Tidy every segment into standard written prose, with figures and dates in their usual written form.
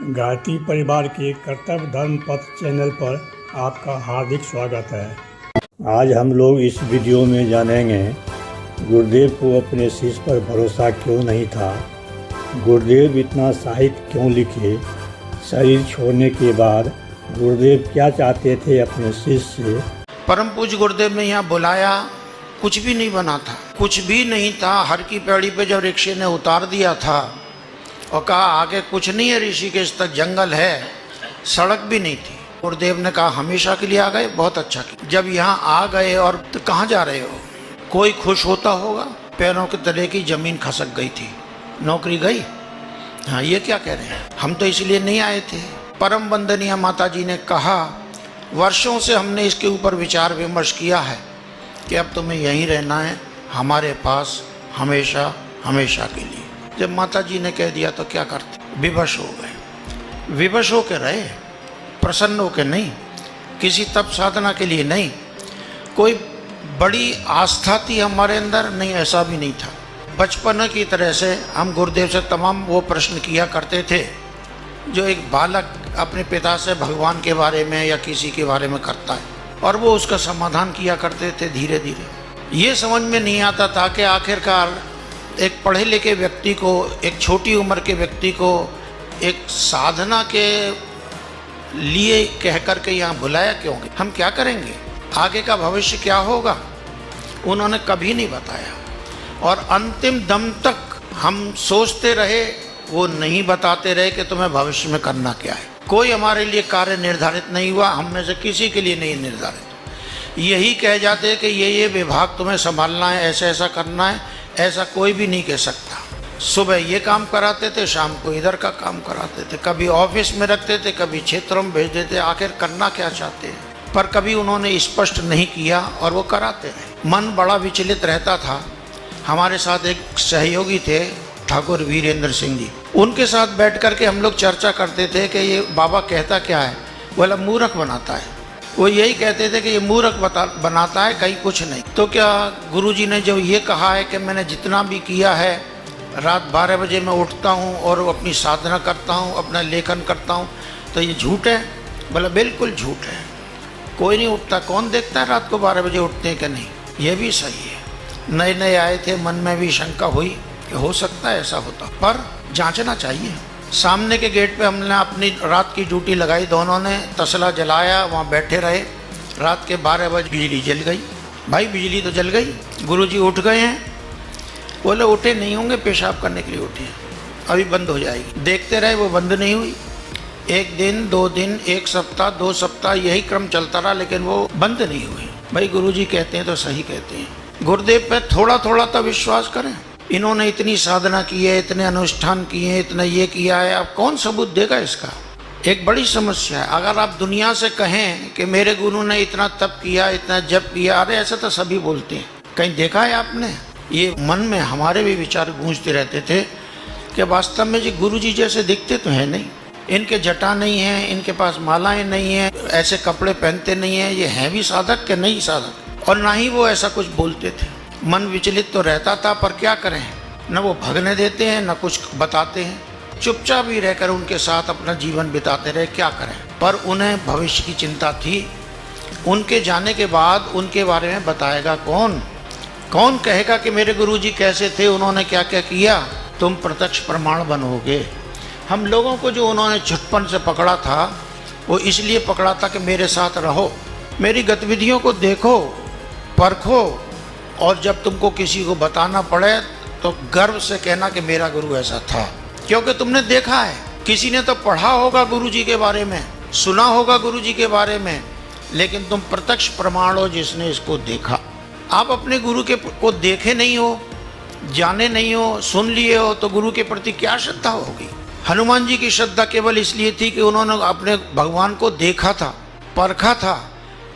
गायत्री परिवार के कर्तव्य धर्म पथ चैनल पर आपका हार्दिक स्वागत है। आज हम लोग इस वीडियो में जानेंगे गुरुदेव को अपने शिष्य पर भरोसा क्यों नहीं था, गुरुदेव इतना साहित्य क्यों लिखे, शरीर छोड़ने के बाद गुरुदेव क्या चाहते थे अपने शिष्य से। परम पूज्य गुरुदेव ने यहाँ बुलाया, कुछ भी नहीं बना था, कुछ भी नहीं था। हर की पैड़ी पे जब रिक्शे ने उतार दिया था और कहा आगे कुछ नहीं है, ऋषिकेश तक जंगल है, सड़क भी नहीं थी। गुरुदेव ने कहा हमेशा के लिए आ गए, बहुत अच्छा किया। जब यहाँ आ गए और तो कहाँ जा रहे हो, कोई खुश होता होगा। पैरों के तले की जमीन खसक गई थी, नौकरी गई। हाँ, ये क्या कह रहे हैं, हम तो इसलिए नहीं आए थे। परम वंदनीय माता जी ने कहा वर्षों से हमने इसके ऊपर विचार विमर्श किया है कि अब तुम्हें यहीं रहना है हमारे पास हमेशा हमेशा के लिए। जब माता जी ने कह दिया तो क्या करते, विवश हो गए। विवश हो के रहे, प्रसन्न हो के नहीं, किसी तप साधना के लिए नहीं। कोई बड़ी आस्था थी हमारे अंदर, नहीं, ऐसा भी नहीं था। बचपन की तरह से हम गुरुदेव से तमाम वो प्रश्न किया करते थे जो एक बालक अपने पिता से भगवान के बारे में या किसी के बारे में करता है, और वो उसका समाधान किया करते थे। धीरे धीरे ये समझ में नहीं आता था कि आखिरकार एक पढ़े लिखे व्यक्ति को, एक छोटी उम्र के व्यक्ति को एक साधना के लिए कह कर के यहाँ बुलाया क्यों, हम क्या करेंगे, आगे का भविष्य क्या होगा, उन्होंने कभी नहीं बताया। और अंतिम दम तक हम सोचते रहे, वो नहीं बताते रहे कि तुम्हें भविष्य में करना क्या है। कोई हमारे लिए कार्य निर्धारित नहीं हुआ, हम में से किसी के लिए नहीं निर्धारित। यही कह जाते कि ये विभाग तुम्हें संभालना है, ऐसा ऐसा करना है, ऐसा कोई भी नहीं कह सकता। सुबह ये काम कराते थे, शाम को इधर का काम कराते थे, कभी ऑफिस में रखते थे, कभी क्षेत्रों में भेज देते। आखिर करना क्या चाहते हैं, पर कभी उन्होंने स्पष्ट नहीं किया और वो कराते रहे। मन बड़ा विचलित रहता था। हमारे साथ एक सहयोगी थे ठाकुर वीरेंद्र सिंह जी, उनके साथ बैठ कर के हम लोग चर्चा करते थे कि ये बाबा कहता क्या है, बोला मूर्ख बनाता है। वो यही कहते थे कि ये मूर्ख बनाता है, कहीं कुछ नहीं। तो क्या गुरुजी ने जो ये कहा है कि मैंने जितना भी किया है, रात 12 बजे मैं उठता हूँ और अपनी साधना करता हूँ, अपना लेखन करता हूँ, तो ये झूठ है? बोला बिल्कुल झूठ है, कोई नहीं उठता। कौन देखता है रात को 12 बजे उठते हैं कि नहीं। ये भी सही है। नए नए आए थे, मन में भी शंका हुई कि हो सकता है ऐसा होता, पर जांचना चाहिए। सामने के गेट पे हमने अपनी रात की ड्यूटी लगाई, दोनों ने तसला जलाया, वहाँ बैठे रहे। रात के 12 बजे बिजली जल गई। भाई बिजली तो जल गई, गुरुजी उठ गए हैं। बोले उठे नहीं होंगे, पेशाब करने के लिए उठे, अभी बंद हो जाएगी। देखते रहे, वो बंद नहीं हुई। एक दिन, 2 दिन, 1 सप्ताह, 2 सप्ताह, यही क्रम चलता रहा, लेकिन वो बंद नहीं हुई। भाई गुरुजी कहते हैं तो सही कहते हैं। गुरुदेव पे थोड़ा थोड़ा तो विश्वास करें। इन्होंने इतनी साधना की है, इतने अनुष्ठान किए हैं, इतना ये किया है, अब कौन सबूत देगा इसका। एक बड़ी समस्या है। अगर आप दुनिया से कहें कि मेरे गुरु ने इतना तप किया, इतना जप किया, अरे ऐसा तो सभी बोलते हैं, कहीं देखा है आपने? ये मन में हमारे भी विचार गूंजते रहते थे कि वास्तव में जी गुरु जी जैसे दिखते तो है नहीं, इनके जटा नहीं है, इनके पास मालाएं नहीं है, ऐसे कपड़े पहनते नहीं है, ये हैं भी साधक के नहीं साधक, और ना ही वो ऐसा कुछ बोलते थे। मन विचलित तो रहता था, पर क्या करें, न वो भगने देते हैं, न कुछ बताते हैं। चुपचाप ही रहकर उनके साथ अपना जीवन बिताते रहे, क्या करें। पर उन्हें भविष्य की चिंता थी। उनके जाने के बाद उनके बारे में बताएगा कौन? कौन कहेगा कि मेरे गुरुजी कैसे थे, उन्होंने क्या क्या किया? तुम प्रत्यक्ष प्रमाण बनोगे। हम लोगों को जो उन्होंने छुटपन से पकड़ा था, वो इसलिए पकड़ा था कि मेरे साथ रहो, मेरी गतिविधियों को देखो, परखो, और जब तुमको किसी को बताना पड़े तो गर्व से कहना कि मेरा गुरु ऐसा था, क्योंकि तुमने देखा है। किसी ने तो पढ़ा होगा गुरुजी के बारे में, सुना होगा गुरुजी के बारे में, लेकिन तुम प्रत्यक्ष प्रमाण हो जिसने इसको देखा। आप अपने गुरु के को देखे नहीं हो, जाने नहीं हो, सुन लिए हो, तो गुरु के प्रति क्या श्रद्धा होगी। हनुमान जी की श्रद्धा केवल इसलिए थी कि उन्होंने अपने भगवान को देखा था, परखा था,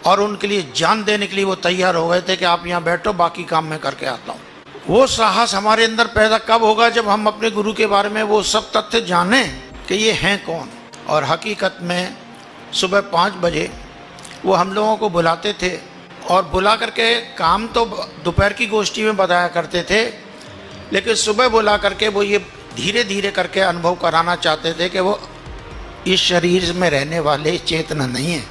और उनके लिए जान देने के लिए वो तैयार हो गए थे कि आप यहाँ बैठो, बाकी काम मैं करके आता हूँ। वो साहस हमारे अंदर पैदा कब होगा, जब हम अपने गुरु के बारे में वो सब तथ्य जाने कि ये हैं कौन। और हकीकत में सुबह 5 बजे वो हम लोगों को बुलाते थे, और बुला करके काम तो दोपहर की गोष्ठी में बताया करते थे, लेकिन सुबह बुला करके वो ये धीरे धीरे करके अनुभव कराना चाहते थे कि वो इस शरीर में रहने वाले चेतना नहीं है,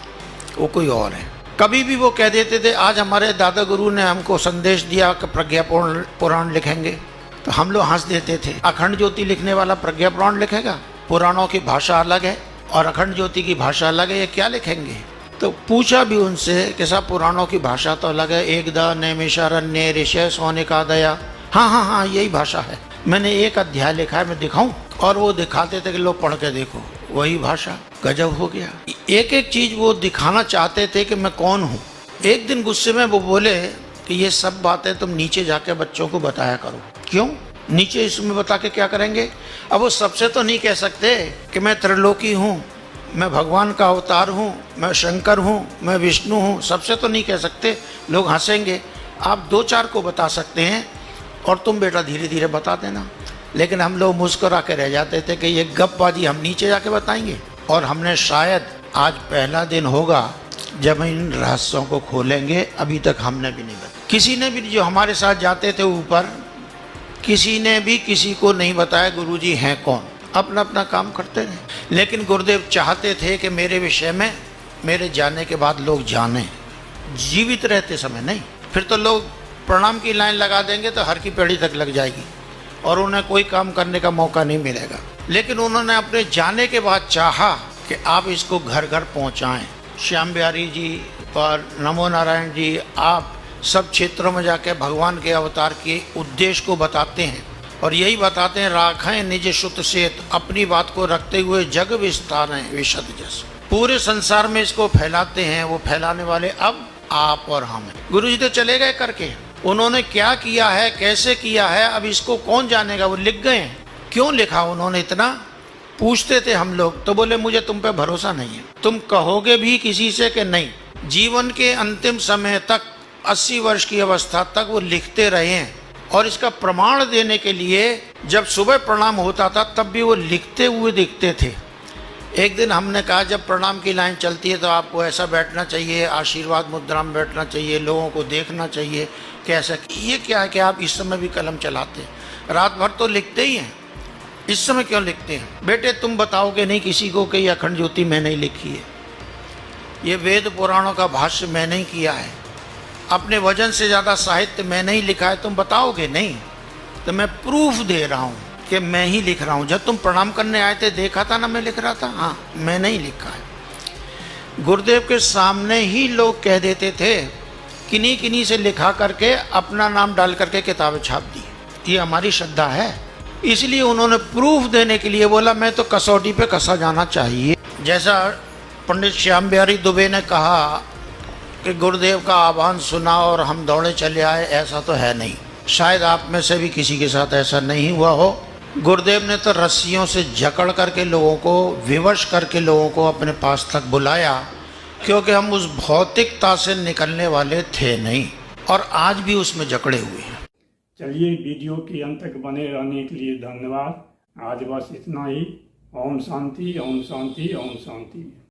वो कोई और है। कभी भी वो कह देते थे आज हमारे दादा गुरु ने हमको संदेश दिया कि प्रज्ञा पुराण लिखेंगे, तो हम लोग हंस देते थे। अखंड ज्योति लिखने वाला प्रज्ञा पुराण लिखेगा? पुराणों की भाषा अलग है और अखंड ज्योति की भाषा अलग है, ये क्या लिखेंगे? तो पूछा भी उनसे कि साहब पुराणों की भाषा तो अलग है, एकदा नैमिषारण्य ऋषय सोनिका दया। हाँ, यही भाषा है। मैंने एक अध्याय लिखा है, मैं दिखाऊं? और वो दिखाते थे कि लो पढ़ के देखो, वही भाषा। गजब हो गया। एक एक चीज वो दिखाना चाहते थे कि मैं कौन हूँ। एक दिन गुस्से में वो बोले कि ये सब बातें तुम नीचे जाके बच्चों को बताया करो। क्यों? नीचे इसमें बता के क्या करेंगे? अब वो सबसे तो नहीं कह सकते कि मैं त्रिलोकी हूँ, मैं भगवान का अवतार हूँ, मैं शंकर हूँ, मैं विष्णु हूँ। सबसे तो नहीं कह सकते, लोग हंसेंगे। आप 2-4 को बता सकते हैं और तुम बेटा धीरे धीरे बता देना। लेकिन हम लोग मुस्कुरा के रह जाते थे कि ये गपबाजी हम नीचे जाके बताएंगे। और हमने शायद आज पहला दिन होगा जब इन रहस्यों को खोलेंगे। अभी तक हमने भी नहीं बताया। किसी ने भी, जो हमारे साथ जाते थे ऊपर, किसी ने भी किसी को नहीं बताया गुरुजी हैं कौन। अपना अपना काम करते रहे। लेकिन गुरुदेव चाहते थे कि मेरे विषय में मेरे जाने के बाद लोग जाने, जीवित रहते समय नहीं। फिर तो लोग प्रणाम की लाइन लगा देंगे तो हर की पेड़ी तक लग जाएगी और उन्हें कोई काम करने का मौका नहीं मिलेगा। लेकिन उन्होंने अपने जाने के बाद चाहा कि आप इसको घर घर पहुंचाएं। श्याम बिहारी जी और नमो नारायण जी, आप सब क्षेत्रों में जाके भगवान के अवतार के उद्देश्य को बताते हैं और यही बताते हैं, राखें निज सुत सेत, अपनी बात को रखते हुए जग विस्तार है विशद जस। पूरे संसार में इसको फैलाते हैं। वो फैलाने वाले अब आप और हम हैं। गुरु जी तो चले गए करके, उन्होंने क्या किया है, कैसे किया है, अब इसको कौन जानेगा। वो लिख गए। क्यों लिखा उन्होंने इतना? पूछते थे हम लोग तो बोले मुझे तुम पे भरोसा नहीं है। तुम कहोगे भी किसी से कि नहीं। जीवन के अंतिम समय तक, 80 वर्ष की अवस्था तक वो लिखते रहे हैं। और इसका प्रमाण देने के लिए जब सुबह प्रणाम होता था तब भी वो लिखते हुए दिखते थे। एक दिन हमने कहा जब प्रणाम की लाइन चलती है तो आपको ऐसा बैठना चाहिए, आशीर्वाद मुद्रा में बैठना चाहिए, लोगों को देखना चाहिए कैसा। ये क्या है कि आप इस समय भी कलम चलाते हैं? रात भर तो लिखते ही हैं, इस समय क्यों लिखते हैं? बेटे तुम बताओगे नहीं किसी को कि ये अखंड ज्योति मैंने ही लिखी है, ये वेद पुराणों का भाष्य मैंने ही किया है, अपने वजन से ज़्यादा साहित्य मैंने ही लिखा है, तुम बताओगे नहीं? तो मैं प्रूफ दे रहा हूँ कि मैं ही लिख रहा हूँ। जब तुम प्रणाम करने आए थे देखा था ना मैं लिख रहा था? हाँ, मैंने ही लिखा है। गुरुदेव के सामने ही लोग कह देते थे, किन्हीं किन्हीं से लिखा करके अपना नाम डाल करके किताबें छाप दी। ये हमारी श्रद्धा है। इसलिए उन्होंने प्रूफ देने के लिए बोला मैं तो कसौटी पे कसा जाना चाहिए। जैसा पंडित श्याम बिहारी दुबे ने कहा कि गुरुदेव का आह्वान सुना और हम दौड़े चले आए, ऐसा तो है नहीं। शायद आप में से भी किसी के साथ ऐसा नहीं हुआ हो। गुरुदेव ने तो रस्सियों से जकड़ करके लोगों को, विवश करके लोगों को अपने पास तक बुलाया, क्योंकि हम उस भौतिकता से निकलने वाले थे नहीं और आज भी उसमें जकड़े हुए हैं। चलिए, वीडियो के अंत तक बने रहने के लिए धन्यवाद। आज बस इतना ही। ओम शांति, ओम शांति, ओम शांति।